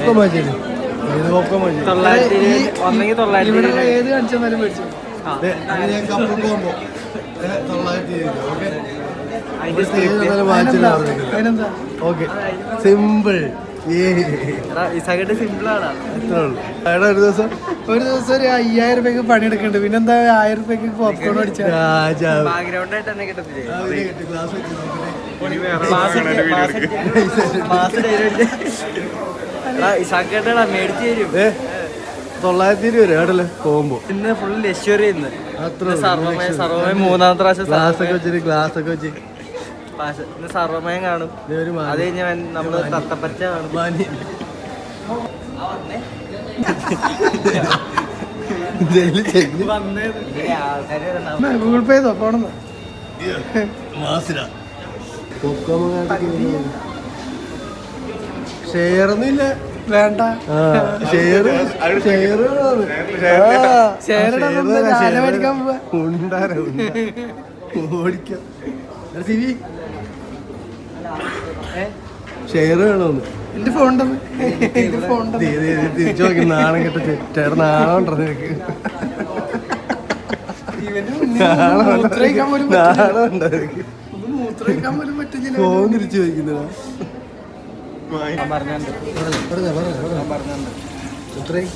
Popcorn വാങ്ങിച്ചു. ഏത് popcorn വാങ്ങിച്ചു? ഏത് കാണിച്ചാലും മേടിച്ചു. സിമ്പിൾ. ഒരു ദിവസം 5000 രൂപയ്ക്ക് പണിയെടുക്കുന്നുണ്ട്. പിന്നെന്താ 1000 രൂപയ്ക്ക് പോപ്കോൺ മേടിച്ചാൽ മേടിച്ചു തരും. 920 കേട്ടല്ലേ പോകുമ്പോ. ഇന്ന് ഫുൾ ലക്ഷറി. സർവമയം 3ാമത്തെ പ്രാവശ്യം ഗ്ലാസ് ഒക്കെ വെച്ച് ഇന്ന് സർവമയം കാണും. അത് കഴിഞ്ഞ നമ്മള് തത്തപ്പച്ച കാണും. ഗൂഗിൾ പേ ചെയ്തോ പോണെന്ന്. ഷെയർ ഒന്നും ഇല്ല. വേണ്ട. മേടിക്കാൻ പോവാ. ഓടിക്കാം. ഷെയർ വേണോന്ന്. എന്റെ ഫോൺ തിരിച്ചു നോക്കി. നാണം കെട്ട ചേട്ടൻ നാണോണ്ടോ നിനക്ക്? ഫോൺ തിരിച്ചു ചോദിക്കുന്നതാ. എത്രയും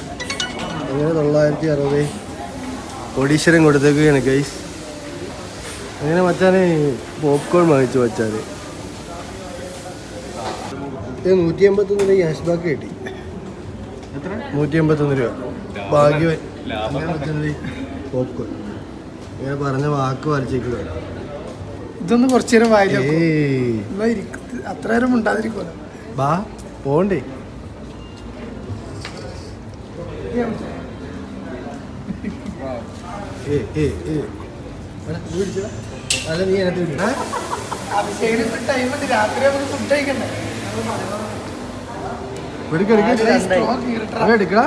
960 ഒഡീശ്വരം കൊടുത്തേക്കാണ് ഗൈസ്. അങ്ങനെ മച്ചാനെ പോപ്കോൺ വാങ്ങിച്ചു വച്ചാല് 181 ക്യാഷ് ബാക്ക് കിട്ടി. 181 രൂപ ഭാഗ്യവൻ. പോപ്കോൺ ഇങ്ങനെ പറഞ്ഞ വാക്ക് വലിച്ചേക്കുക. ഇതൊന്നും കുറച്ചു നേരം വായില്ല. അത്ര നേരം ഉണ്ടാതിരിക്കുമല്ലോ. ബാ പോണ്ടേ. അല്ല നീ അതിനകത്ത് രാത്രി ഫുഡ് കഴിക്കണ്ടേ? എടുക്കടാ.